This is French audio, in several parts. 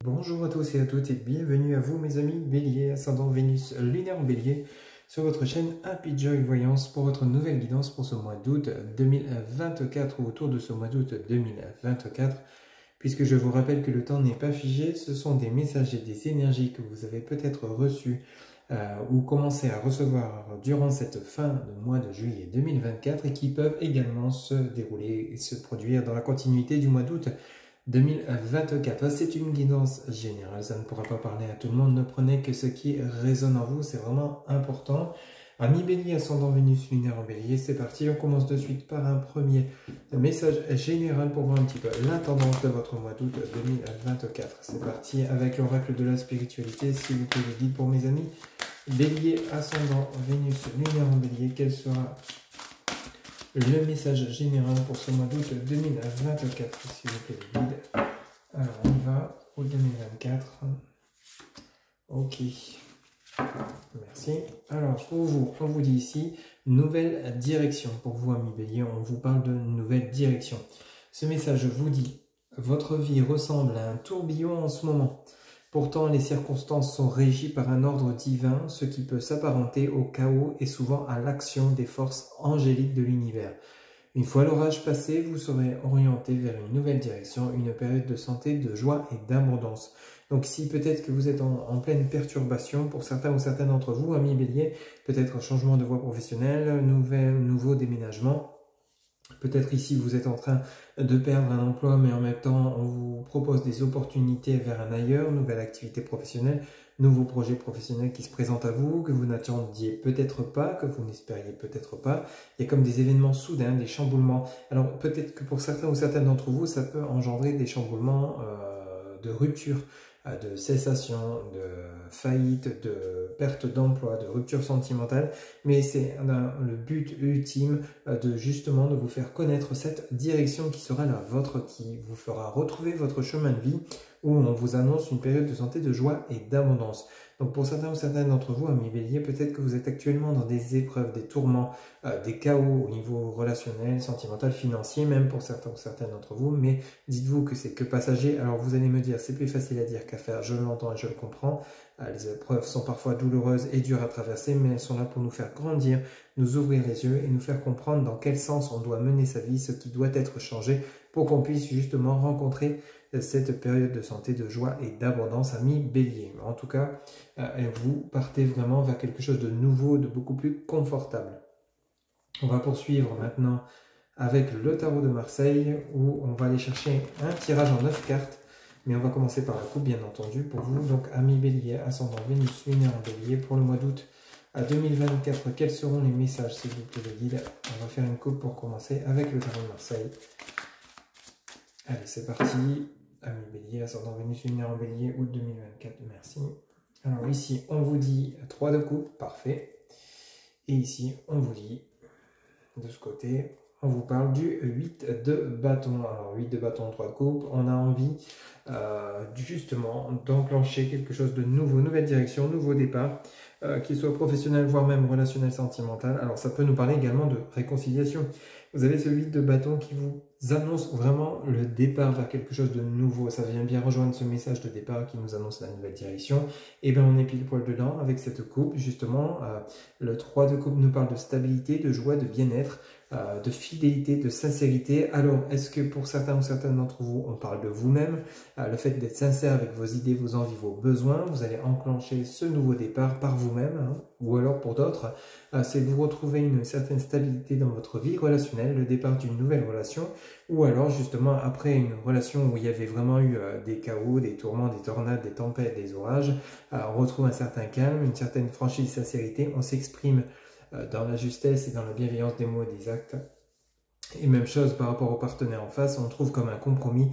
Bonjour à tous et à toutes et bienvenue à vous mes amis Bélier, ascendant Vénus, lunaire en Bélier, sur votre chaîne Happy Joy Voyance pour votre nouvelle guidance pour ce mois d'août 2024 ou autour de ce mois d'août 2024. Puisque je vous rappelle que le temps n'est pas figé, ce sont des messages et des énergies que vous avez peut-être reçus ou commencé à recevoir durant cette fin de mois de juillet 2024 et qui peuvent également se dérouler et se produire dans la continuité du mois d'août 2024. C'est une guidance générale, ça ne pourra pas parler à tout le monde, ne prenez que ce qui résonne en vous, c'est vraiment important. Ami Bélier, ascendant Vénus, lunaire en Bélier, c'est parti, on commence de suite par un premier message général pour voir un petit peu la tendance de votre mois d'août 2024. C'est parti avec l'oracle de la spiritualité, s'il vous plaît, le guide pour mes amis. Bélier, ascendant Vénus, lunaire en Bélier, quel sera le message général pour ce mois d'août 2024, s'il vous plaît, le guide. Alors, on va au 2024. Ok. Merci. Alors, pour vous, on vous dit ici, nouvelle direction. Pour vous, amis Bélier, on vous parle de nouvelle direction. Ce message vous dit, votre vie ressemble à un tourbillon en ce moment. Pourtant, les circonstances sont régies par un ordre divin, ce qui peut s'apparenter au chaos et souvent à l'action des forces angéliques de l'univers. Une fois l'orage passé, vous serez orienté vers une nouvelle direction, une période de santé, de joie et d'abondance. Donc si peut-être que vous êtes en pleine perturbation, pour certains ou certaines d'entre vous, amis Bélier, peut-être un changement de voie professionnelle, nouveau déménagement. Peut-être ici vous êtes en train de perdre un emploi, mais en même temps on vous propose des opportunités vers un ailleurs, nouvelle activité professionnelle, nouveau projet professionnel qui se présente à vous, que vous n'attendiez peut-être pas, que vous n'espériez peut-être pas. Il y a comme des événements soudains, des chamboulements. Alors peut-être que pour certains ou certaines d'entre vous, ça peut engendrer des chamboulements de rupture, de cessation, de faillite, de perte d'emploi, de rupture sentimentale, mais c'est le but ultime de justement de vous faire connaître cette direction qui sera la vôtre, qui vous fera retrouver votre chemin de vie, où on vous annonce une période de santé, de joie et d'abondance. Donc pour certains ou certaines d'entre vous, amis Bélier, peut-être que vous êtes actuellement dans des épreuves, des tourments, des chaos au niveau relationnel, sentimental, financier, même pour certains ou certaines d'entre vous, mais dites-vous que c'est que passager. Alors vous allez me dire, c'est plus facile à dire qu'à faire, je l'entends et je le comprends. Les épreuves sont parfois douloureuses et dures à traverser, mais elles sont là pour nous faire grandir, nous ouvrir les yeux et nous faire comprendre dans quel sens on doit mener sa vie, ce qui doit être changé pour qu'on puisse justement rencontrer cette période de santé, de joie et d'abondance, amis Bélier. En tout cas, vous partez vraiment vers quelque chose de nouveau, de beaucoup plus confortable. On va poursuivre maintenant avec le tarot de Marseille, où on va aller chercher un tirage en 9 cartes. Mais on va commencer par la coupe, bien entendu, pour vous. Donc, amis Bélier, ascendant Vénus, lunaire en Bélier, pour le mois d'août à 2024, quels seront les messages, s'il vous plaît, le guide? On va faire une coupe pour commencer avec le tarot de Marseille. Allez, c'est parti. Amis Bélier, ascendant Vénus, lunaire en Bélier, août 2024, merci. Alors ici, on vous dit 3 de coupe, parfait. Et ici, on vous dit, de ce côté, on vous parle du 8 de bâton. Alors 8 de bâton, 3 de coupe, on a envie justement d'enclencher quelque chose de nouveau, nouvelle direction, nouveau départ, qu'il soit professionnel, voire même relationnel, sentimental. Alors ça peut nous parler également de réconciliation. Vous avez ce 8 de bâton qui vous annonce vraiment le départ vers quelque chose de nouveau. Ça vient bien rejoindre ce message de départ qui nous annonce la nouvelle direction. Et bien on est pile poil dedans avec cette coupe, justement. Le 3 de coupe nous parle de stabilité, de joie, de bien-être, de fidélité, de sincérité. Alors, est-ce que pour certains ou certaines d'entre vous, on parle de vous-même, le fait d'être sincère avec vos idées, vos envies, vos besoins, vous allez enclencher ce nouveau départ par vous-même, hein, ou alors pour d'autres, c'est vous retrouver une certaine stabilité dans votre vie relationnelle, le départ d'une nouvelle relation, ou alors justement après une relation où il y avait vraiment eu des chaos, des tourments, des tornades, des tempêtes, des orages, on retrouve un certain calme, une certaine franchise, sincérité, on s'exprime dans la justesse et dans la bienveillance des mots et des actes. Et même chose par rapport au partenaire en face, on trouve comme un compromis,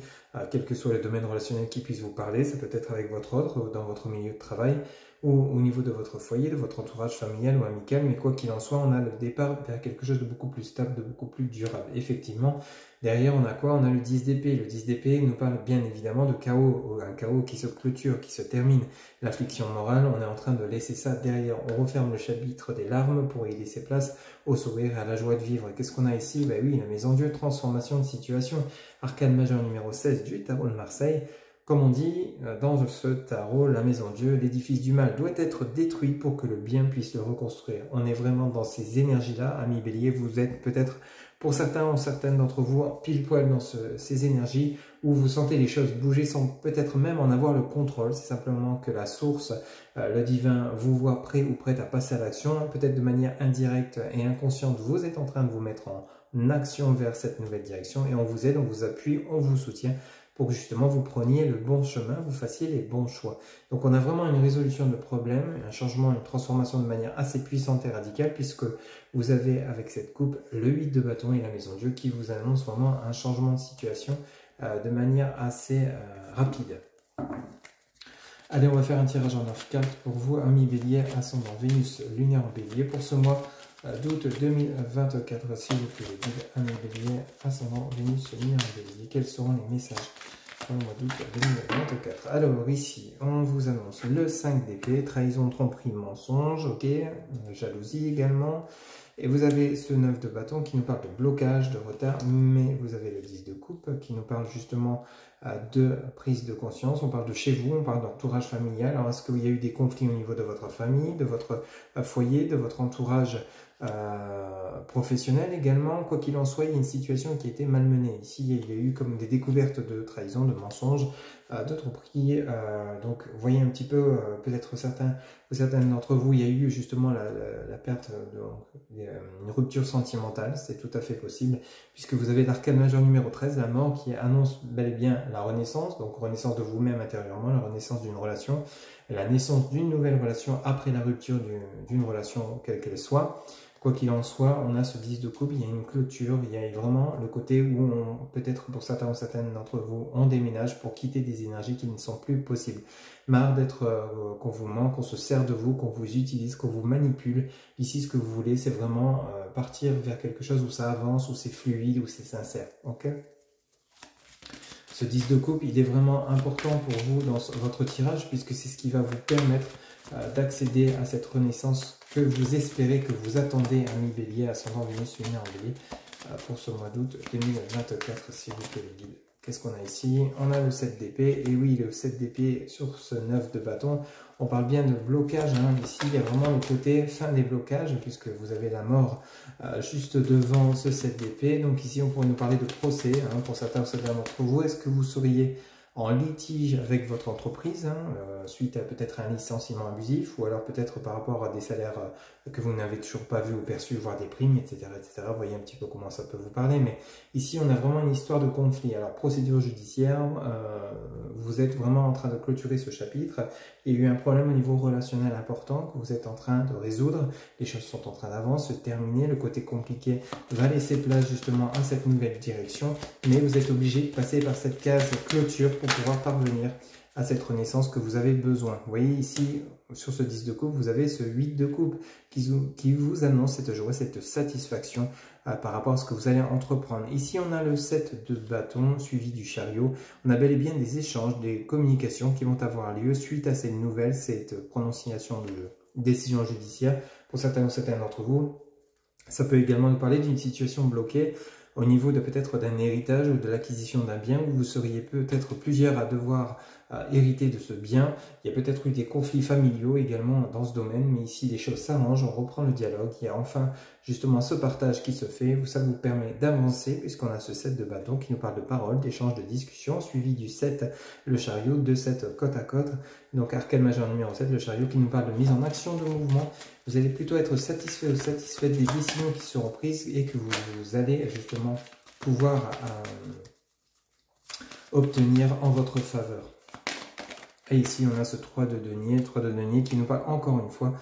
quel que soit le domaine relationnel qui puisse vous parler, ça peut être avec votre autre, dans votre milieu de travail, ou au niveau de votre foyer, de votre entourage familial ou amical, mais quoi qu'il en soit, on a le départ vers quelque chose de beaucoup plus stable, de beaucoup plus durable. Effectivement, derrière on a quoi? On a le 10 d'épée. Le 10 d'épée nous parle bien évidemment de chaos, un chaos qui se clôture, qui se termine. L'affliction morale, on est en train de laisser ça derrière. On referme le chapitre des larmes pour y laisser place au sourire et à la joie de vivre. Qu'est-ce qu'on a ici? Ben oui, la maison Dieu, transformation de situation. Arcane majeur numéro 16 du tarot de Marseille. Comme on dit dans ce tarot, la maison de Dieu, l'édifice du mal doit être détruit pour que le bien puisse le reconstruire. On est vraiment dans ces énergies-là, amis Bélier. Vous êtes peut-être, pour certains ou certaines d'entre vous, pile poil dans ces énergies où vous sentez les choses bouger sans peut-être même en avoir le contrôle. C'est simplement que la source, le divin, vous voit prêt ou prête à passer à l'action. Peut-être de manière indirecte et inconsciente, vous êtes en train de vous mettre en action vers cette nouvelle direction et on vous aide, on vous appuie, on vous soutient pour que justement vous preniez le bon chemin, vous fassiez les bons choix. Donc on a vraiment une résolution de problème, un changement, une transformation de manière assez puissante et radicale, puisque vous avez avec cette coupe le 8 de bâton et la maison de Dieu qui vous annonce vraiment un changement de situation de manière assez rapide. Allez, on va faire un tirage en 9 cartes pour vous, amis Bélier, ascendant Vénus, lunaire en Bélier, pour ce mois d'août 2024, s'il vous plaît, amis Bélier, ascendant Vénus, lunaire en Bélier. Quels seront les messages pour le mois d'août 2024? Alors ici, on vous annonce le 5 d'épée, trahison, tromperie, mensonge, ok, jalousie également. Et vous avez ce 9 de bâton qui nous parle de blocage, de retard, mais vous avez le 10 de coupe qui nous parle justement de prise de conscience. On parle de chez vous, on parle d'entourage familial. Alors, est-ce qu'il y a eu des conflits au niveau de votre famille, de votre foyer, de votre entourage professionnel également? Quoi qu'il en soit, il y a une situation qui a été malmenée. Ici, il y a eu comme des découvertes de trahison, de mensonges, de tromperies. Donc, vous voyez un petit peu, peut-être certains d'entre vous, il y a eu justement la perte, une rupture sentimentale. C'est tout à fait possible, puisque vous avez l'arcane majeur numéro 13, la mort, qui annonce bel et bien la renaissance, donc renaissance de vous-même intérieurement, la renaissance d'une relation, la naissance d'une nouvelle relation après la rupture d'une relation, quelle qu'elle soit. Quoi qu'il en soit, on a ce 10 de coupe, il y a une clôture, il y a vraiment le côté où peut-être pour certains ou certaines d'entre vous, on déménage pour quitter des énergies qui ne sont plus possibles. Marre d'être qu'on vous ment, qu'on se sert de vous, qu'on vous utilise, qu'on vous manipule. Ici, ce que vous voulez, c'est vraiment partir vers quelque chose où ça avance, où c'est fluide, où c'est sincère. Ok ? Ce 10 de coupe, il est vraiment important pour vous dans votre tirage, puisque c'est ce qui va vous permettre d'accéder à cette renaissance que vous espérez, que vous attendez, amis Bélier, ascendant Vénus, lunaire en Bélier, pour ce mois d'août 2024, s'il vous plaît, les guides. Qu'est-ce qu'on a ici? On a le 7 d'épée, et oui, le 7 d'épée sur ce 9 de bâton, on parle bien de blocage, hein. Ici, il y a vraiment le côté fin des blocages, puisque vous avez la mort juste devant ce 7 d'épée. Donc ici, on pourrait nous parler de procès, hein, pour certains ou certaines d'entre vous. Est-ce que vous seriez en litige avec votre entreprise, hein, suite à peut-être un licenciement abusif, ou alors peut-être par rapport à des salaires que vous n'avez toujours pas vus ou perçus, voire des primes, etc., etc. Vous voyez un petit peu comment ça peut vous parler, mais ici on a vraiment une histoire de conflit. Alors procédure judiciaire, vous êtes vraiment en train de clôturer ce chapitre. Il y a eu un problème au niveau relationnel important que vous êtes en train de résoudre. Les choses sont en train d'avancer, se terminer. Le côté compliqué va laisser place justement à cette nouvelle direction, mais vous êtes obligé de passer par cette case clôture pour pouvoir parvenir à cette renaissance que vous avez besoin. Vous voyez ici, sur ce 10 de coupe, vous avez ce 8 de coupe qui vous annonce cette joie, cette satisfaction par rapport à ce que vous allez entreprendre. Ici, on a le 7 de bâton suivi du chariot. On a bel et bien des échanges, des communications qui vont avoir lieu suite à cette nouvelle, cette prononciation de décision judiciaire. Pour certains ou certaines d'entre vous, ça peut également nous parler d'une situation bloquée au niveau de peut-être d'un héritage ou de l'acquisition d'un bien, où vous seriez peut-être plusieurs à devoir hériter de ce bien. Il y a peut-être eu des conflits familiaux également dans ce domaine, mais ici les choses s'arrangent, on reprend le dialogue, il y a enfin justement ce partage qui se fait, ça vous permet d'avancer puisqu'on a ce 7 de bâton qui nous parle de paroles, d'échanges, de discussions, suivi du 7, le chariot, 2 7 côte à côte, donc arcane majeur numéro 7, le chariot qui nous parle de mise en action, de mouvement. Vous allez plutôt être satisfait ou satisfaite des décisions qui seront prises et que vous allez justement pouvoir obtenir en votre faveur. Et ici, on a ce 3 de denier qui nous parle encore une fois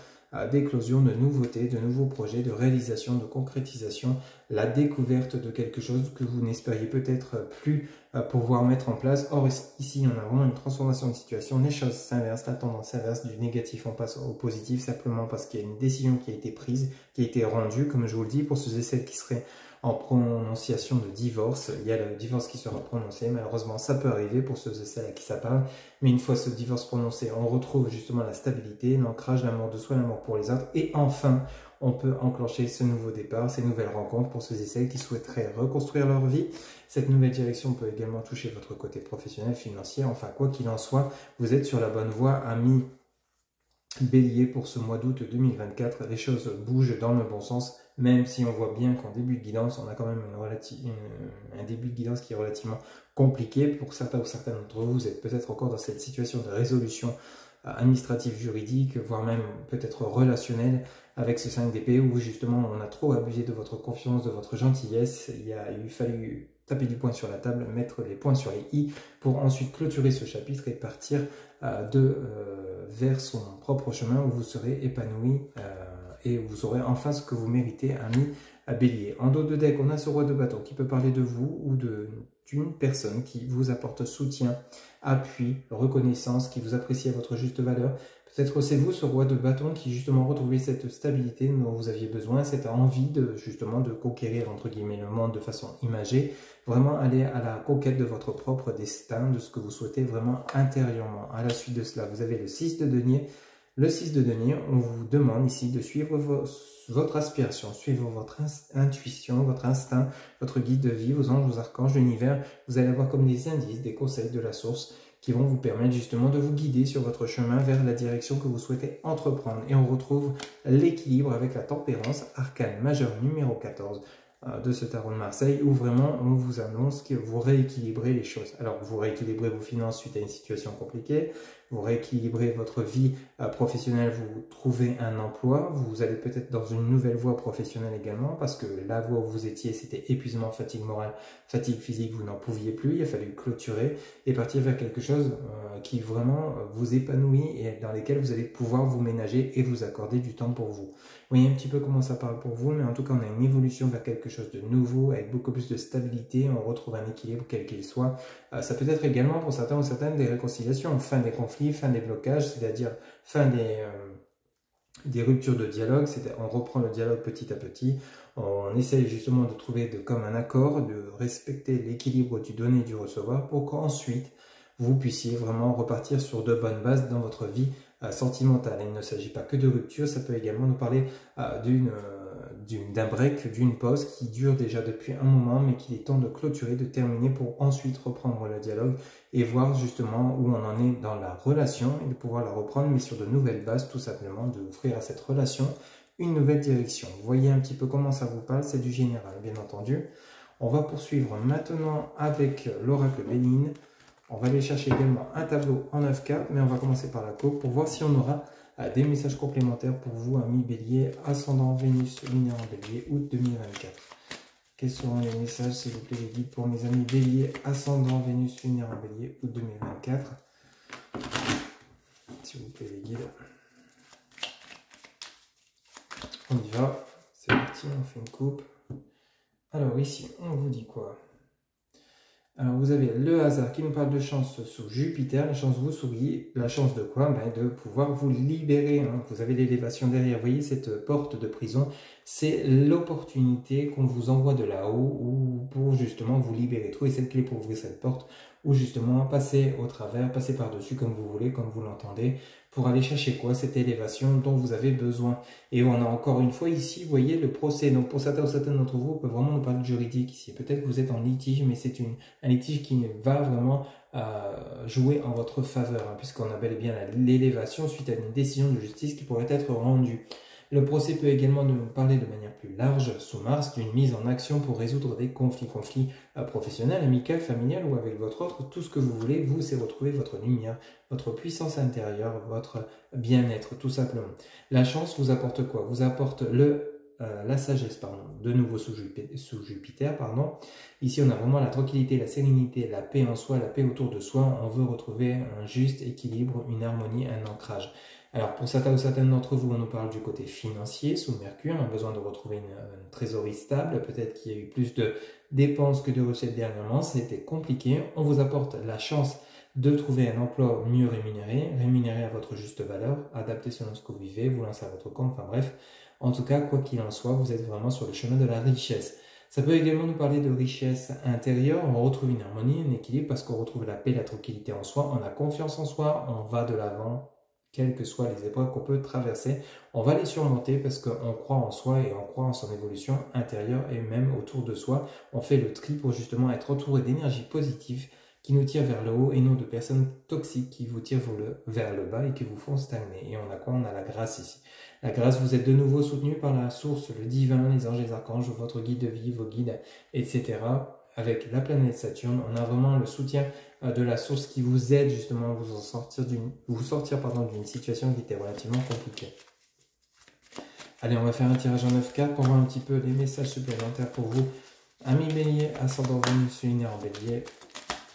d'éclosion, de nouveautés, de nouveaux projets, de réalisation, de concrétisation, la découverte de quelque chose que vous n'espériez peut-être plus pouvoir mettre en place. Or, ici, on a vraiment une transformation de situation, les choses s'inversent, la tendance s'inverse, du négatif on passe au positif, simplement parce qu'il y a une décision qui a été prise, qui a été rendue, comme je vous le dis, pour ceux et celles qui seraient en prononciation de divorce. Il y a le divorce qui sera prononcé. Malheureusement, ça peut arriver pour ceux et celles à qui ça parle. Mais une fois ce divorce prononcé, on retrouve justement la stabilité, l'ancrage, l'amour de soi, l'amour pour les autres. Et enfin, on peut enclencher ce nouveau départ, ces nouvelles rencontres pour ceux et celles qui souhaiteraient reconstruire leur vie. Cette nouvelle direction peut également toucher votre côté professionnel, financier. Enfin, quoi qu'il en soit, vous êtes sur la bonne voie, amis Bélier, pour ce mois d'août 2024. Les choses bougent dans le bon sens, même si on voit bien qu'en début de guidance, on a quand même un début de guidance qui est relativement compliqué. Pour certains ou certaines d'entre vous, vous êtes peut-être encore dans cette situation de résolution administrative, juridique, voire même peut-être relationnelle avec ce 5 d'épée où justement on a trop abusé de votre confiance, de votre gentillesse. Il fallu taper du poing sur la table, mettre les points sur les i pour ensuite clôturer ce chapitre et partir vers son propre chemin où vous serez épanoui et où vous aurez enfin ce que vous méritez, ami Bélier. En dos de deck, on a ce roi de bâton qui peut parler de vous ou d'une personne qui vous apporte soutien, appui, reconnaissance, qui vous apprécie à votre juste valeur. Peut-être c'est vous, ce roi de bâton, qui justement retrouvez cette stabilité dont vous aviez besoin, cette envie justement de conquérir entre guillemets le monde de façon imagée, vraiment aller à la conquête de votre propre destin, de ce que vous souhaitez vraiment intérieurement. À la suite de cela, vous avez le 6 de denier. Le 6 de denier, on vous demande ici de suivre votre aspiration, suivre votre intuition, votre instinct, votre guide de vie, vos anges, vos archanges, l'univers. Vous allez avoir comme des indices, des conseils de la source qui vont vous permettre justement de vous guider sur votre chemin vers la direction que vous souhaitez entreprendre. Et on retrouve l'équilibre avec la tempérance, arcane majeur numéro 14 de ce tarot de Marseille, où vraiment on vous annonce que vous rééquilibrez les choses. Alors vous rééquilibrez vos finances suite à une situation compliquée, vous rééquilibrez votre vie professionnelle, vous trouvez un emploi, vous allez peut-être dans une nouvelle voie professionnelle également, parce que la voie où vous étiez, c'était épuisement, fatigue morale, fatigue physique, vous n'en pouviez plus, il a fallu clôturer et partir vers quelque chose qui vraiment vous épanouit et dans lesquels vous allez pouvoir vous ménager et vous accorder du temps pour vous. Vous voyez un petit peu comment ça parle pour vous, mais en tout cas on a une évolution vers quelque chose de nouveau, avec beaucoup plus de stabilité, on retrouve un équilibre quel qu'il soit. Ça peut être également pour certains ou certaines des réconciliations, fin des conflits, fin des blocages, c'est-à-dire fin des ruptures de dialogue, on reprend le dialogue petit à petit, on essaye justement de trouver comme un accord, de respecter l'équilibre du donner et du recevoir pour qu'ensuite vous puissiez vraiment repartir sur de bonnes bases dans votre vie sentimentale. Il ne s'agit pas que de rupture, ça peut également nous parler d'un break, d'une pause qui dure déjà depuis un moment, mais qu'il est temps de clôturer, de terminer pour ensuite reprendre le dialogue et voir justement où on en est dans la relation et de pouvoir la reprendre, mais sur de nouvelles bases, tout simplement, d'offrir à cette relation une nouvelle direction. Vous voyez un petit peu comment ça vous parle, c'est du général, bien entendu. On va poursuivre maintenant avec l'oracle Béline. On va aller chercher également un tableau en 9 cartes, mais on va commencer par la coupe pour voir si on aura des messages complémentaires pour vous, amis Bélier, ascendant Vénus, lunaire en Bélier, août 2024. Quels seront les messages, s'il vous plaît, les guides pour mes amis Bélier, ascendant Vénus, lunaire en Bélier, août 2024. S'il vous plaît, les guides. On y va, c'est parti, on fait une coupe. Alors ici, on vous dit quoi? Alors vous avez le hasard qui nous parle de chance sous Jupiter. La chance vous sourit. La chance de quoi? De pouvoir vous libérer. Vous avez l'élévation derrière. Vous voyez cette porte de prison. C'est l'opportunité qu'on vous envoie de là-haut pour justement vous libérer. Trouvez cette clé pour ouvrir cette porte ou justement passer au travers, passer par-dessus comme vous voulez, comme vous l'entendez, pour aller chercher quoi? Cette élévation dont vous avez besoin. Et on a encore une fois ici, vous voyez, le procès. Donc pour certains ou certaines d'entre vous, on peut vraiment nous parler de juridique ici. Peut-être que vous êtes en litige, mais c'est un litige qui va vraiment jouer en votre faveur, puisqu'on a bel et bien l'élévation suite à une décision de justice qui pourrait être rendue. Le procès peut également nous parler de manière plus large, sous Mars, d'une mise en action pour résoudre des conflits professionnels, amicaux, familiales ou avec votre autre. Tout ce que vous voulez, vous, c'est retrouver votre lumière, votre puissance intérieure, votre bien-être, tout simplement. La chance vous apporte quoi? Vous apporte la sagesse, pardon, de nouveau sous Jupiter, pardon. Ici, on a vraiment la tranquillité, la sérénité, la paix en soi, la paix autour de soi. On veut retrouver un juste équilibre, une harmonie, un ancrage. Alors, pour certains ou certaines d'entre vous, on nous parle du côté financier, sous Mercure, on a besoin de retrouver une trésorerie stable, peut-être qu'il y a eu plus de dépenses que de recettes dernièrement, ça a été compliqué. On vous apporte la chance de trouver un emploi mieux rémunéré, rémunéré à votre juste valeur, adapté selon ce que vous vivez, vous lancez à votre compte, enfin bref. En tout cas, quoi qu'il en soit, vous êtes vraiment sur le chemin de la richesse. Ça peut également nous parler de richesse intérieure, on retrouve une harmonie, un équilibre, parce qu'on retrouve la paix, la tranquillité en soi, on a confiance en soi, on va de l'avant, quelles que soient les épreuves qu'on peut traverser, on va les surmonter parce qu'on croit en soi et on croit en son évolution intérieure et même autour de soi. On fait le tri pour justement être entouré d'énergie positive qui nous tire vers le haut et non de personnes toxiques qui vous tirent vers le bas et qui vous font stagner. Et on a quoi? On a la grâce ici. La grâce, vous êtes de nouveau soutenu par la source, le divin, les anges, les archanges, votre guide de vie, vos guides, etc. Avec la planète Saturne, on a vraiment le soutien de la source qui vous aide justement à vous sortir d'une situation qui était relativement compliquée. Allez, on va faire un tirage en 9 cartes pour voir un petit peu les messages supplémentaires pour vous. Amis Bélier, ascendant Vénus lunaire en Bélier,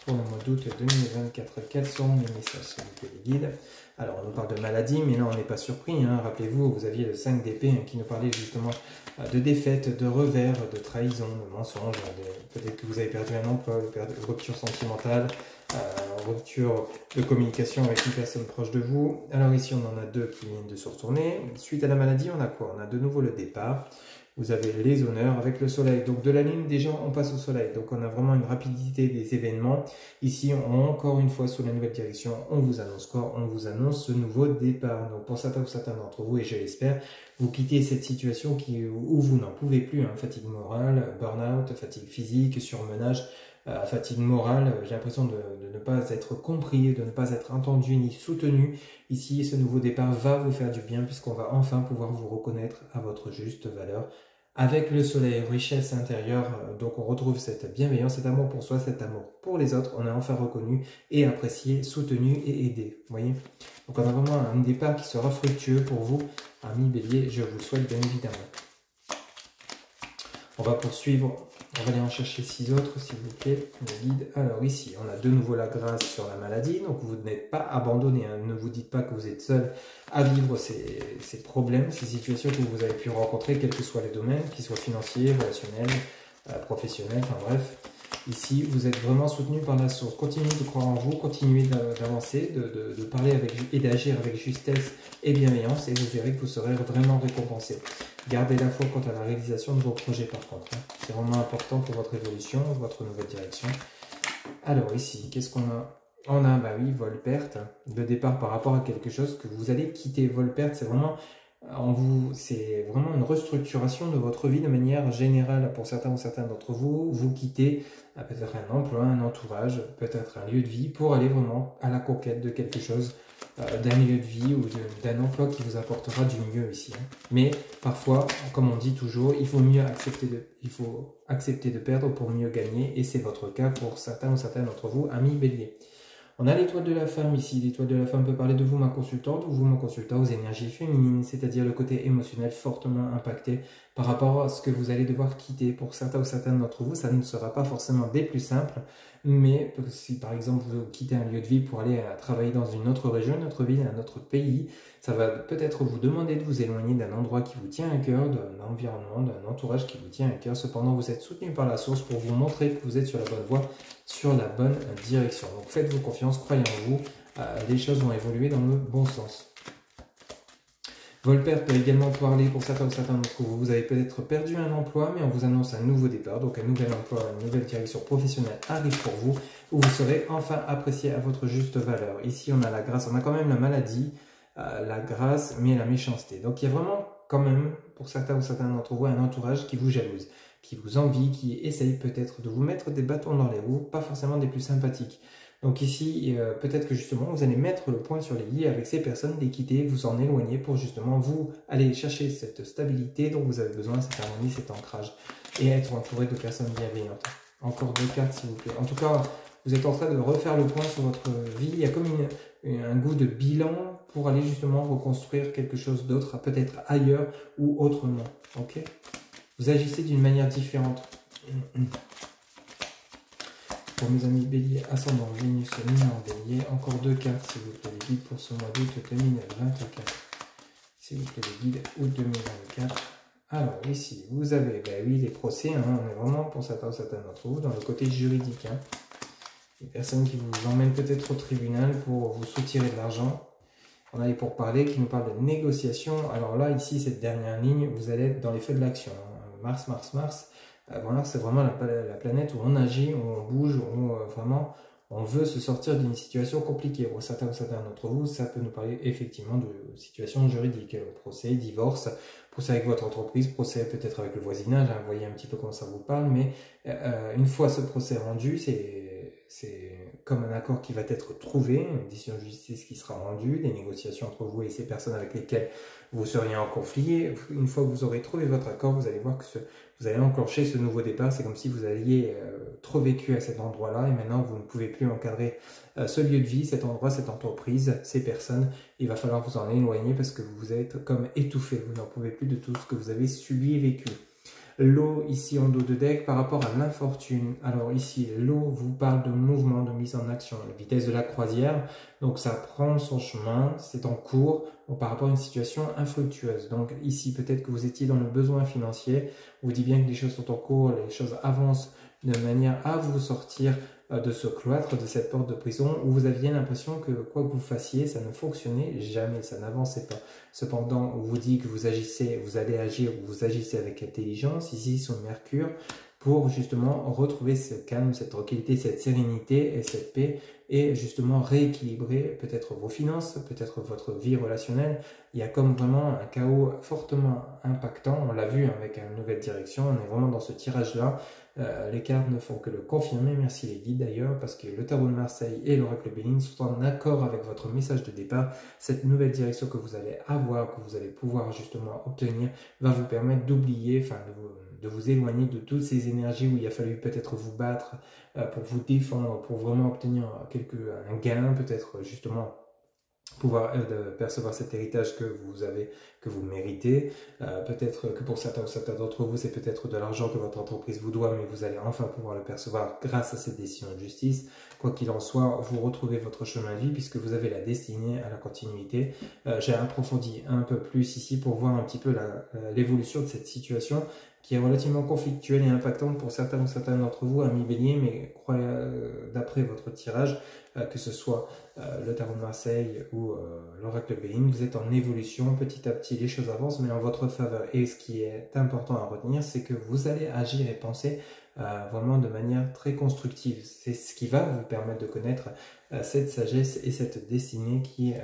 pour le mois d'août 2024. Quels sont les messages, s'il vous plaît, les guides? Alors, on nous parle de maladie, mais là, on n'est pas surpris. Hein. Rappelez-vous, vous aviez le 5 d'épée qui nous parlait justement de défaite, de revers, de trahison, de mensonge. Peut-être que vous avez perdu un emploi, rupture sentimentale, rupture de communication avec une personne proche de vous. Alors ici, on en a deux qui viennent de se retourner. Suite à la maladie, on a quoi? On a de nouveau le départ. Vous avez les honneurs avec le soleil. Donc de la lune, déjà, on passe au soleil. Donc on a vraiment une rapidité des événements. Ici, encore une fois, sous la nouvelle direction, on vous annonce quoi? On vous annonce ce nouveau départ. Donc pour certains ou certains d'entre vous, et je l'espère, vous quittez cette situation où vous n'en pouvez plus. Hein. Fatigue morale, burn-out, fatigue physique, surmenage, fatigue morale. J'ai l'impression de ne pas être compris, de ne pas être entendu ni soutenu. Ici, ce nouveau départ va vous faire du bien puisqu'on va enfin pouvoir vous reconnaître à votre juste valeur. Avec le soleil, richesse intérieure, donc on retrouve cette bienveillance, cet amour pour soi, cet amour pour les autres. On est enfin reconnu et apprécié, soutenu et aidé. Vous voyez? Donc on a vraiment un départ qui sera fructueux pour vous, amis Bélier. Je vous le souhaite bien évidemment. On va poursuivre. On va aller en chercher 6 autres, s'il vous plaît, le guide. Alors ici, on a de nouveau la grâce sur la maladie. Donc vous n'êtes pas abandonné. Hein. Ne vous dites pas que vous êtes seul à vivre ces problèmes, ces situations que vous avez pu rencontrer, quels que soient les domaines, qu'ils soient financiers, relationnels, professionnels, enfin bref. Ici, vous êtes vraiment soutenu par la source. Continuez de croire en vous, continuez d'avancer, de parler et d'agir avec justesse et bienveillance et vous verrez que vous serez vraiment récompensé. Gardez la foi quant à la réalisation de vos projets par contre. Hein. C'est vraiment important pour votre évolution, votre nouvelle direction. Alors ici, qu'est-ce qu'on a? On a, bah oui, vol-perte, de départ par rapport à quelque chose que vous allez quitter. Vol-perte, c'est vraiment une restructuration de votre vie de manière générale. Pour certains ou certaines d'entre vous, vous quittez peut-être un emploi, un entourage, peut-être un lieu de vie pour aller vraiment à la conquête de quelque chose, d'un lieu de vie ou d'un emploi qui vous apportera du mieux ici. Hein. Mais parfois, comme on dit toujours, il faut accepter de perdre pour mieux gagner et c'est votre cas pour certains ou certaines d'entre vous, amis Bélier. On a l'étoile de la femme ici. L'étoile de la femme peut parler de vous, ma consultante, ou vous, mon consultant, aux énergies féminines, c'est-à-dire le côté émotionnel fortement impacté par rapport à ce que vous allez devoir quitter. Pour certains ou certaines d'entre vous, ça ne sera pas forcément des plus simples, mais si par exemple vous quittez un lieu de vie pour aller travailler dans une autre région, une autre ville, un autre pays, ça va peut-être vous demander de vous éloigner d'un endroit qui vous tient à cœur, d'un environnement, d'un entourage qui vous tient à cœur. Cependant, vous êtes soutenu par la source pour vous montrer que vous êtes sur la bonne voie, sur la bonne direction. Donc faites-vous confiance, croyez en vous, les choses vont évoluer dans le bon sens. Volpère peut également parler pour certains ou certains d'entre vous. Vous avez peut-être perdu un emploi, mais on vous annonce un nouveau départ. Donc un nouvel emploi, une nouvelle direction professionnelle arrive pour vous, où vous serez enfin apprécié à votre juste valeur. Ici, on a la grâce, on a quand même la maladie, la grâce, mais la méchanceté. Donc il y a vraiment quand même, pour certains ou certains d'entre vous, un entourage qui vous jalouse, qui vous envie, qui essaye peut-être de vous mettre des bâtons dans les roues, pas forcément des plus sympathiques. Donc ici, peut-être que justement, vous allez mettre le point sur les i avec ces personnes, les quitter, vous en éloigner pour justement vous aller chercher cette stabilité dont vous avez besoin, cette harmonie, cet ancrage, et être entouré de personnes bienveillantes. Encore 2 cartes, s'il vous plaît. En tout cas, vous êtes en train de refaire le point sur votre vie. Il y a comme un goût de bilan pour aller justement reconstruire quelque chose d'autre, peut-être ailleurs ou autrement. Ok? Vous agissez d'une manière différente. Pour mes amis Bélier, ascendant Vénus, lunaire en Bélier, encore 2 cartes, s'il vous plaît, les guides pour ce mois d'août 2024. S'il vous plaît, les guides août 2024. Alors, ici, vous avez, ben oui, les procès, hein, on est vraiment, pour certains d'entre vous, dans le côté juridique. Hein. Les personnes qui vous emmènent peut-être au tribunal pour vous soutirer de l'argent. On a les pourparlers qui nous parlent de négociation. Alors là, ici, cette dernière ligne, vous allez être dans les feux de l'action. Hein. Mars, Voilà, c'est vraiment la planète où on agit, où on bouge, où vraiment on veut se sortir d'une situation compliquée. Pour certains ou certains d'entre vous, ça peut nous parler effectivement de situation juridique, procès, divorce, procès avec votre entreprise, procès peut-être avec le voisinage, hein, vous voyez un petit peu comment ça vous parle, mais une fois ce procès rendu, c'est comme un accord qui va être trouvé, une décision de justice qui sera rendue, des négociations entre vous et ces personnes avec lesquelles vous seriez en conflit. Une fois que vous aurez trouvé votre accord, vous allez voir que vous allez enclencher ce nouveau départ. C'est comme si vous aviez trop vécu à cet endroit-là et maintenant vous ne pouvez plus encadrer ce lieu de vie, cet endroit, cette entreprise, ces personnes. Il va falloir vous en éloigner parce que vous êtes comme étouffé. Vous n'en pouvez plus de tout ce que vous avez subi et vécu. L'eau, ici en dos de deck, par rapport à l'infortune. Alors ici, l'eau vous parle de mouvement, de mise en action, la vitesse de la croisière. Donc ça prend son chemin, c'est en cours par rapport à une situation infructueuse. Donc ici, peut-être que vous étiez dans le besoin financier. On vous dit bien que les choses sont en cours, les choses avancent de manière à vous sortir de ce cloître, de cette porte de prison où vous aviez l'impression que quoi que vous fassiez, ça ne fonctionnait jamais, ça n'avançait pas. Cependant, on vous dit que vous agissez, vous allez agir, vous agissez avec intelligence, ici sur Mercure, pour justement retrouver ce calme, cette tranquillité, cette sérénité et cette paix et justement rééquilibrer peut-être vos finances, peut-être votre vie relationnelle. Il y a comme vraiment un chaos fortement impactant, on l'a vu avec une nouvelle direction, on est vraiment dans ce tirage-là. Les cartes ne font que le confirmer, merci les guides d'ailleurs, parce que le tarot de Marseille et l'oracle Béline sont en accord avec votre message de départ. Cette nouvelle direction que vous allez avoir, que vous allez pouvoir justement obtenir, va vous permettre d'oublier, enfin de vous éloigner de toutes ces énergies où il a fallu peut-être vous battre pour vous défendre, pour vraiment obtenir un gain, peut-être justement pouvoir percevoir cet héritage que vous avez, que vous méritez. Peut-être que pour certains ou certains d'entre vous, c'est peut-être de l'argent que votre entreprise vous doit, mais vous allez enfin pouvoir le percevoir grâce à cette décision de justice. Quoi qu'il en soit, vous retrouvez votre chemin de vie puisque vous avez la destinée à la continuité. J'ai approfondi un peu plus ici pour voir un petit peu l'évolution de cette situation qui est relativement conflictuelle et impactante pour certains ou certains d'entre vous, amis béliers, mais d'après votre tirage, que ce soit le tarot de Marseille ou l'oracle Béline, vous êtes en évolution, petit à petit les choses avancent, mais en votre faveur. Et ce qui est important à retenir, c'est que vous allez agir et penser vraiment de manière très constructive. C'est ce qui va vous permettre de connaître cette sagesse et cette destinée qui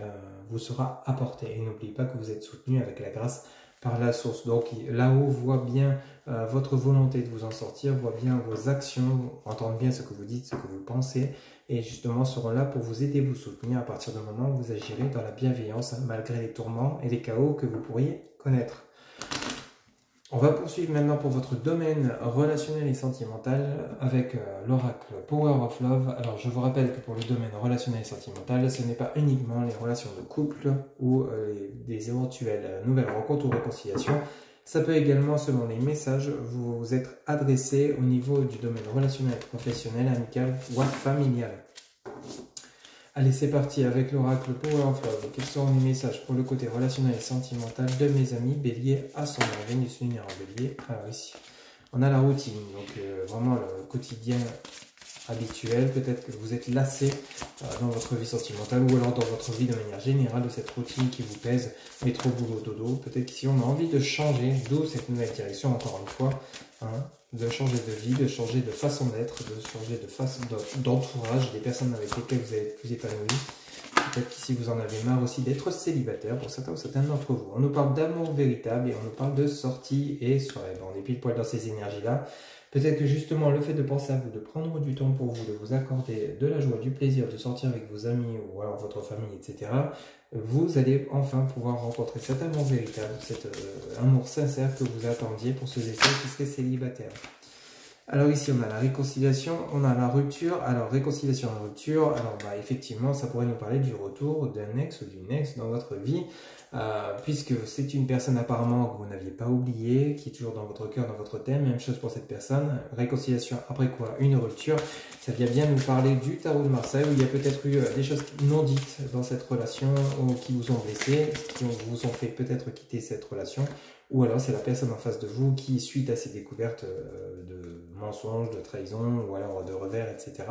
vous sera apportée. Et n'oubliez pas que vous êtes soutenu avec la grâce par la source. Donc là-haut, voit bien votre volonté de vous en sortir, voit bien vos actions, entendent bien ce que vous dites, ce que vous pensez, et justement seront là pour vous aider, vous soutenir à partir du moment où vous agirez dans la bienveillance, malgré les tourments et les chaos que vous pourriez connaître. On va poursuivre maintenant pour votre domaine relationnel et sentimental avec l'oracle Power of Love. Alors je vous rappelle que pour le domaine relationnel et sentimental, ce n'est pas uniquement les relations de couple ou des éventuelles nouvelles rencontres ou réconciliations. Ça peut également, selon les messages, vous être adressé au niveau du domaine relationnel, professionnel, amical ou familial. Allez, c'est parti avec l'oracle Power of Love. Quels sont les messages pour le côté relationnel et sentimental de mes amis bélier ascendant Vénus lunaire en bélier? Alors ici, on a la routine, donc vraiment le quotidien habituel. Peut-être que vous êtes lassé dans votre vie sentimentale ou alors dans votre vie de manière générale de cette routine qui vous pèse, métro, boulot, dodo. Peut-être qu'ici on a envie de changer, d'où cette nouvelle direction encore une fois. De changer de vie, de changer de façon d'être, de changer de façon d'entourage, des personnes avec lesquelles vous allez être plus épanoui. Peut-être qu'ici vous en avez marre aussi d'être célibataire pour certains ou certaines d'entre vous. On nous parle d'amour véritable et on nous parle de sortie et soirée. Bon, on est pile poil dans ces énergies-là. Peut-être que justement le fait de penser à vous, de prendre du temps pour vous, de vous accorder de la joie, du plaisir, de sortir avec vos amis ou alors votre famille, etc., vous allez enfin pouvoir rencontrer cet amour véritable, cet amour sincère que vous attendiez pour ceux et celles qui seraient célibataires. Alors ici on a la réconciliation, on a la rupture. Alors réconciliation et rupture, alors effectivement ça pourrait nous parler du retour d'un ex ou d'une ex dans votre vie, puisque c'est une personne apparemment que vous n'aviez pas oubliée, qui est toujours dans votre cœur, dans votre thème. Même chose pour cette personne. Réconciliation après quoi? Une rupture. Ça vient bien nous parler du tarot de Marseille où il y a peut-être eu des choses non dites dans cette relation ou qui vous ont blessé, qui vous ont fait peut-être quitter cette relation, ou alors c'est la personne en face de vous qui, suite à ces découvertes de mensonges, de trahison, ou alors de revers, etc.,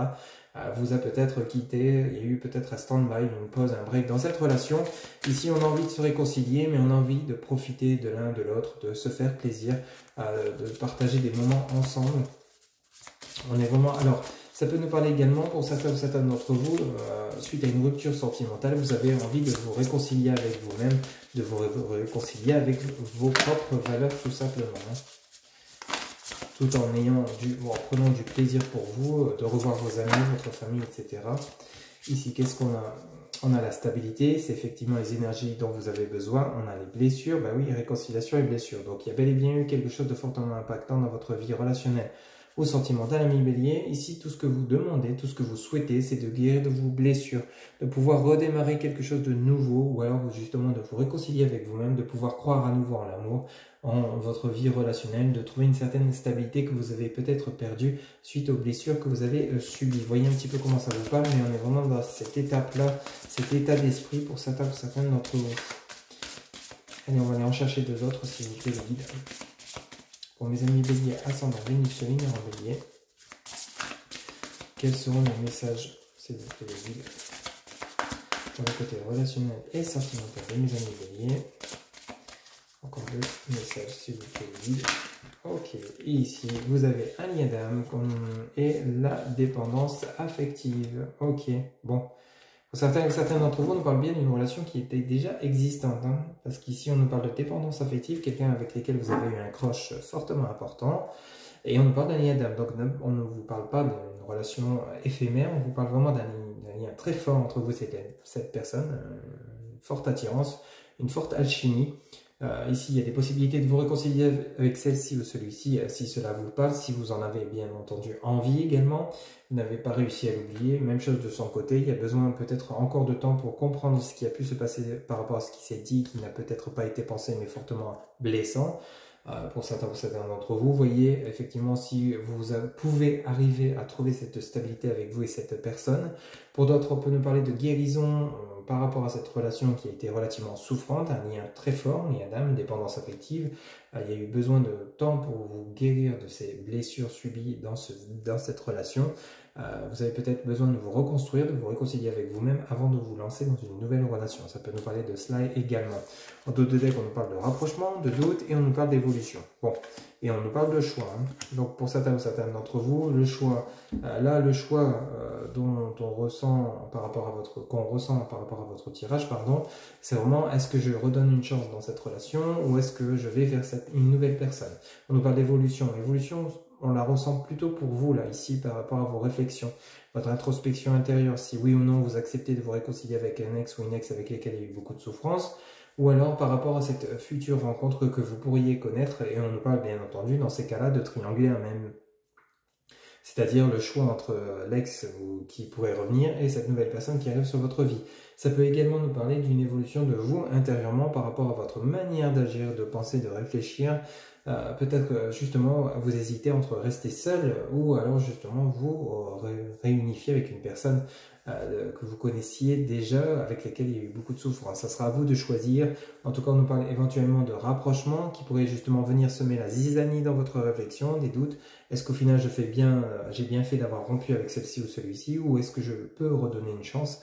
vous a peut-être quitté, il y a eu peut-être un stand-by, une pause, un break dans cette relation. Ici, on a envie de se réconcilier, mais on a envie de profiter de l'un de l'autre, de se faire plaisir, de partager des moments ensemble. On est vraiment... Alors, ça peut nous parler également, pour certains ou certaines d'entre vous, suite à une rupture sentimentale, vous avez envie de vous réconcilier avec vous-même, de vous réconcilier avec vos propres valeurs, tout simplement. Tout en prenant du plaisir pour vous, de revoir vos amis, votre famille, etc. Ici, qu'est-ce qu'on a? On a la stabilité, c'est effectivement les énergies dont vous avez besoin. On a les blessures, bah oui, réconciliation et blessures. Donc, il y a bel et bien eu quelque chose de fortement impactant dans votre vie relationnelle ou sentimentale, ami Bélier. Ici, tout ce que vous demandez, tout ce que vous souhaitez, c'est de guérir de vos blessures, de pouvoir redémarrer quelque chose de nouveau, ou alors justement de vous réconcilier avec vous-même, de pouvoir croire à nouveau en l'amour, en votre vie relationnelle, de trouver une certaine stabilité que vous avez peut-être perdue suite aux blessures que vous avez subies. Voyez un petit peu comment ça vous parle, mais on est vraiment dans cette étape-là, cet état d'esprit pour certains ou certaines d'entre vous. Allez, on va aller en chercher deux autres, s'il vous plaît, les guides. Pour mes amis Bélier, ascendant Vénus, Lunaire en Bélier, quels seront les messages, s'il vous plaît, les guides, pour le côté relationnel et sentimental de mes amis Bélier? Encore deux messages, s'il vous plaît, les guides. Ok, et ici, vous avez un lien d'âme et la dépendance affective. Ok, bon. Pour certains d'entre vous, on nous parle bien d'une relation qui était déjà existante. Parce qu'ici, on nous parle de dépendance affective, quelqu'un avec lequel vous avez eu un crush fortement important. Et on nous parle d'un lien d'âme. Donc, on ne vous parle pas d'une relation éphémère, on vous parle vraiment d'un lien très fort entre vous et cette personne. Une forte attirance, une forte alchimie. Ici, il y a des possibilités de vous réconcilier avec celle-ci ou celui-ci, si cela vous parle, si vous en avez bien entendu envie également. Vous n'avez pas réussi à l'oublier. Même chose de son côté, il y a besoin peut-être encore de temps pour comprendre ce qui a pu se passer par rapport à ce qui s'est dit, qui n'a peut-être pas été pensé, mais fortement blessant. Pour certains ou certaines d'entre vous, voyez effectivement si vous pouvez arriver à trouver cette stabilité avec vous et cette personne. Pour d'autres, on peut nous parler de guérison par rapport à cette relation qui a été relativement souffrante, un lien très fort, un lien d'âme, dépendance affective. Il y a eu besoin de temps pour vous guérir de ces blessures subies dans cette relation. Vous avez peut-être besoin de vous reconstruire, de vous réconcilier avec vous-même avant de vous lancer dans une nouvelle relation. Ça peut nous parler de cela également. En dos de deck, on nous parle de rapprochement, de doute et on nous parle d'évolution. Bon, et on nous parle de choix. Donc pour certains ou certaines d'entre vous, le choix, le choix dont on ressent par rapport à votre tirage, pardon, c'est vraiment est-ce que je redonne une chance dans cette relation ou est-ce que je vais vers une nouvelle personne. On nous parle d'évolution. L'évolution, on la ressent plutôt pour vous, là, ici, par rapport à vos réflexions, votre introspection intérieure, si oui ou non vous acceptez de vous réconcilier avec un ex ou une ex avec lesquels il y a eu beaucoup de souffrance, ou alors par rapport à cette future rencontre que vous pourriez connaître, et on nous parle bien entendu dans ces cas-là de trianguler un même, c'est-à-dire le choix entre l'ex qui pourrait revenir et cette nouvelle personne qui arrive sur votre vie. Ça peut également nous parler d'une évolution de vous intérieurement par rapport à votre manière d'agir, de penser, de réfléchir. Peut-être justement vous hésitez entre rester seul ou alors justement vous réunifier avec une personne que vous connaissiez déjà, avec laquelle il y a eu beaucoup de souffrance. Ça sera à vous de choisir. En tout cas, on nous parle éventuellement de rapprochement qui pourrait justement venir semer la zizanie dans votre réflexion, des doutes. Est-ce qu'au final, j'ai bien fait d'avoir rompu avec celle-ci ou celui-ci, ou est-ce que je peux redonner une chance?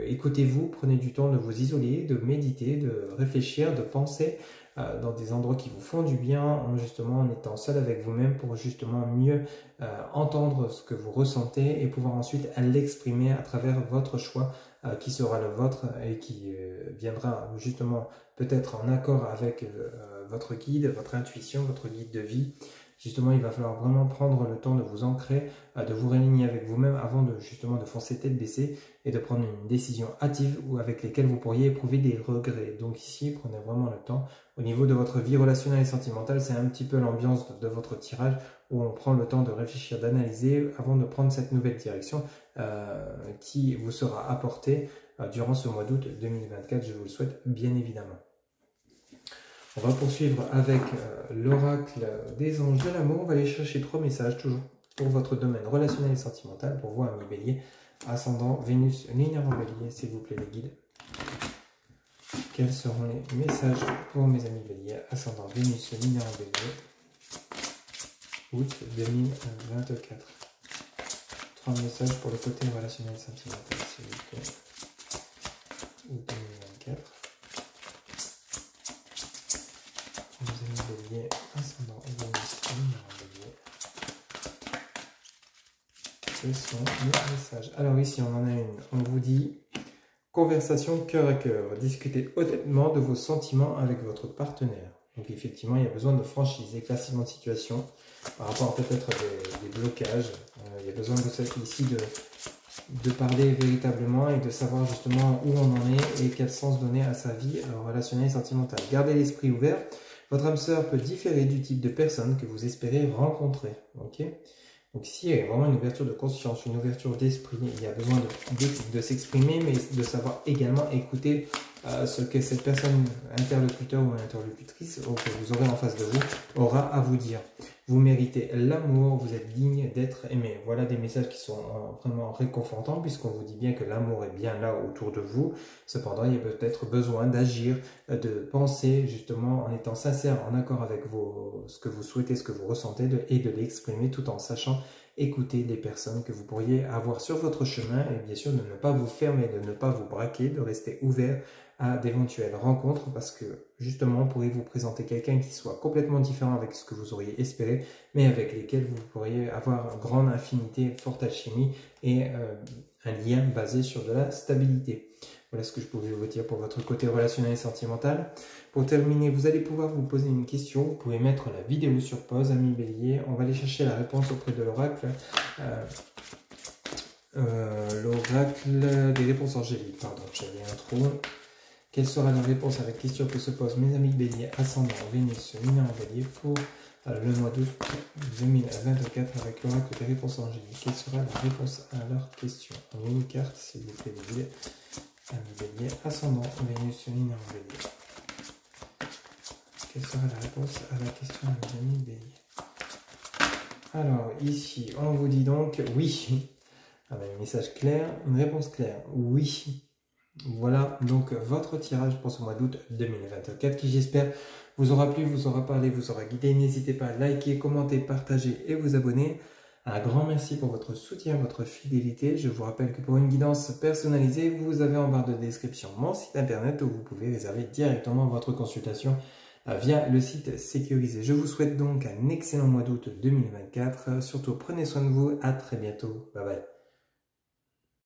Écoutez-vous, prenez du temps de vous isoler, de méditer, de réfléchir, de penser dans des endroits qui vous font du bien, en étant seul avec vous-même pour justement mieux entendre ce que vous ressentez et pouvoir ensuite l'exprimer à travers votre choix qui sera le vôtre et qui viendra justement peut-être en accord avec votre guide, votre intuition, votre guide de vie. Justement, il va falloir vraiment prendre le temps de vous ancrer, de vous réaligner avec vous-même avant de foncer tête baissée et de prendre une décision hâtive ou avec lesquelles vous pourriez éprouver des regrets. Donc ici, prenez vraiment le temps. Au niveau de votre vie relationnelle et sentimentale, c'est un petit peu l'ambiance de votre tirage où on prend le temps de réfléchir, d'analyser avant de prendre cette nouvelle direction qui vous sera apportée durant ce mois d'août 2024. Je vous le souhaite bien évidemment. On va poursuivre avec l'oracle des anges de l'amour. On va aller chercher 3 messages toujours pour votre domaine relationnel et sentimental. Pour vous, ami Bélier, ascendant Vénus, lunaire en Bélier, s'il vous plaît les guides. Quels seront les messages pour mes amis béliers, ascendant Vénus, lunaire en bélier, août 2024. 3 messages pour le côté relationnel sentimental, s'il vous plaît. Août 2024. Pour mes amis béliers, ascendant Vénus, lunaire en bélier. Quels sont les messages? Alors ici, on en a une. On vous dit... Conversation cœur à cœur. Discutez honnêtement de vos sentiments avec votre partenaire. Donc effectivement, il y a besoin de franchise, éclaircissement de situation par rapport à peut-être des blocages. Il y a besoin ici de parler véritablement et de savoir justement où on en est et quel sens donner à sa vie relationnelle et sentimentale. Gardez l'esprit ouvert. Votre âme sœur peut différer du type de personne que vous espérez rencontrer. Ok ? Donc ici, il y a vraiment une ouverture de conscience, une ouverture d'esprit. Il y a besoin de s'exprimer, mais de savoir également écouter ce que cette personne, interlocuteur ou interlocutrice, que vous aurez en face de vous, aura à vous dire. Vous méritez l'amour, vous êtes digne d'être aimé. Voilà des messages qui sont vraiment réconfortants, puisqu'on vous dit bien que l'amour est bien là autour de vous. Cependant, il y a peut-être besoin d'agir, de penser justement en étant sincère, en accord avec ce que vous souhaitez, ce que vous ressentez, et de l'exprimer tout en sachant écouter les personnes que vous pourriez avoir sur votre chemin et bien sûr de ne pas vous fermer, de ne pas vous braquer, de rester ouvert à d'éventuelles rencontres parce que justement on pourrait vous présenter quelqu'un qui soit complètement différent avec ce que vous auriez espéré mais avec lesquels vous pourriez avoir une grande affinité, forte alchimie et un lien basé sur de la stabilité. Voilà ce que je pouvais vous dire pour votre côté relationnel et sentimental. Pour terminer, vous allez pouvoir vous poser une question. Vous pouvez mettre la vidéo sur pause, amis bélier. On va aller chercher la réponse auprès de l'oracle. L'oracle des réponses angéliques. Pardon, j'avais un trou. Quelle sera la réponse à la question que se posent mes amis béliers, ascendant Vénus, lunaire en bélier pour le mois d'août 2024 avec l'oracle des réponses angéliques? Quelle sera la réponse à leur question? En une carte, s'il vous plaît, les amis bélier, ascendant Vénus, lunaire en bélier. Quelle sera la réponse à la question de mes amis bélier? Alors, ici, on vous dit donc oui. Un message clair, une réponse claire, oui. Voilà donc votre tirage pour ce mois d'août 2024 qui j'espère vous aura plu, vous aura parlé, vous aura guidé. N'hésitez pas à liker, commenter, partager et vous abonner. Un grand merci pour votre soutien, votre fidélité. Je vous rappelle que pour une guidance personnalisée, vous avez en barre de description mon site internet où vous pouvez réserver directement votre consultation via le site sécurisé. Je vous souhaite donc un excellent mois d'août 2024. Surtout prenez soin de vous. À très bientôt. Bye bye.